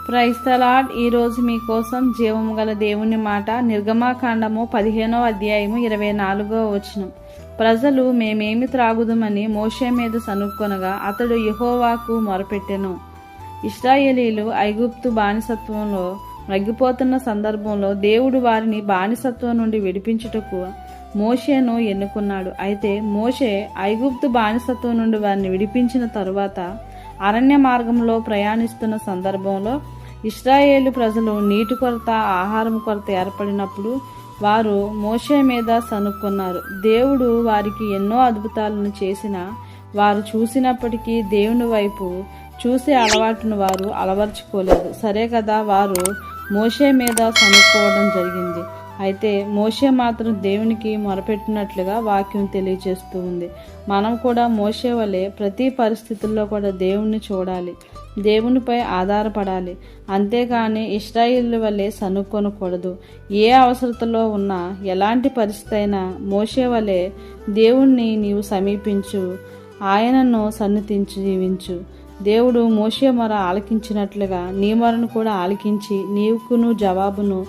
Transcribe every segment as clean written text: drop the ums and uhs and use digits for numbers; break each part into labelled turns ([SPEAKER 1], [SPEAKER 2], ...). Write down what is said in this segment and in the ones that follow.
[SPEAKER 1] Praise the lord. ఈరోజు మీకోసం జీవము గల దేవుని మాట, నిర్గమాకాండము 15వ అధ్యాయము 24వ వచనం. ప్రజలు మేమేమి త్రాగుదుమని మోషే మీద సనుక్కొనగా అతడు యెహోవాకు మొరపెట్టెను. ఇశ్రాయేలీలు ఐగుప్తు బానిసత్వంలో మగ్గిపోతున్న సందర్భంలో దేవుడు వారిని బానిసత్వం నుండి విడిపించుటకు మోషేను ఎన్నుకున్నాడు. అయితే మోషే ఐగుప్తు బానిసత్వం నుండి వారిని విడిపించిన తరువాత అరణ్య మార్గంలో ప్రయాణిస్తున్న సందర్భంలో ఇశ్రాయేలు ప్రజలు నీటి కొరత, ఆహారం కొరత ఏర్పడినప్పుడు వారు మోషే మీద సనుక్కున్నారు. దేవుడు వారికి ఎన్నో అద్భుతాలను చేసినా వారు చూసినప్పటికీ దేవుని వైపు చూసే అలవాటును వారు అలవర్చుకోలేదు. సరే కదా, వారు మోషే మీద సనుక్కోవడం జరిగింది. అయితే మోషే మాత్రం దేవునికి మొరపెట్టినట్లుగా వాక్యం తెలియజేస్తూ ఉంది. మనం కూడా మోషే వలె ప్రతి పరిస్థితుల్లో కూడా దేవుణ్ణి చూడాలి, దేవునిపై ఆధారపడాలి. అంతేగాని ఇశ్రాయేలు వలె సనుక్కొనకూడదు. ఏ అవసరతలో ఉన్నా, ఎలాంటి పరిస్థితి అయినా మోషే వలె దేవుణ్ణి నీవు సమీపించు, ఆయనను సన్నిధించి జీవించు. దేవుడు మోషే మొర ఆలకించినట్లుగా నీ మొరను కూడా ఆలకించి నీకును జవాబును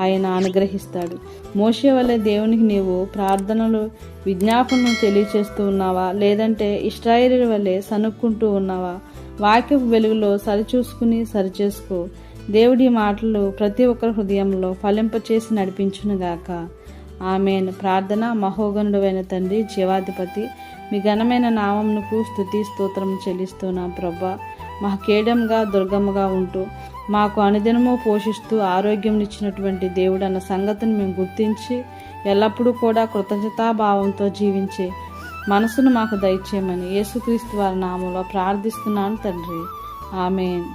[SPEAKER 1] ఆయన అనుగ్రహిస్తాడు. మోషే వలె దేవునికి నీవు ప్రార్థనలు, విజ్ఞాపనలు తెలియచేస్తూ ఉన్నావా, లేదంటే ఇశ్రాయేలు వలె సనుక్కుంటూ ఉన్నావా? వాక్యపు వెలుగులో సరిచూసుకుని సరిచేసుకో. దేవుడి మాటలు ప్రతి ఒక్కరి హృదయంలో ఫలింపచేసి నడిపించునుగాక. ఆమేన్. ప్రార్థన. మహోగణుడైన తండ్రి, జీవాధిపతి, మీ ఘనమైన నామమునకు స్తుతి స్తోత్రం చెల్లిస్తున్నాం ప్రభా. మా కేడంగా దుర్గమ్మగా ఉంటూ మాకు అనుదినము పోషిస్తూ ఆరోగ్యం ఇచ్చినటువంటి దేవుడు అన్న సంగతిని మేము గుర్తించి ఎల్లప్పుడూ కూడా కృతజ్ఞతాభావంతో జీవించే మనసును మాకు దయచేయమని యేసుక్రీస్తు వారి నామంలో ప్రార్థిస్తున్నాను తండ్రి. ఆమేన్.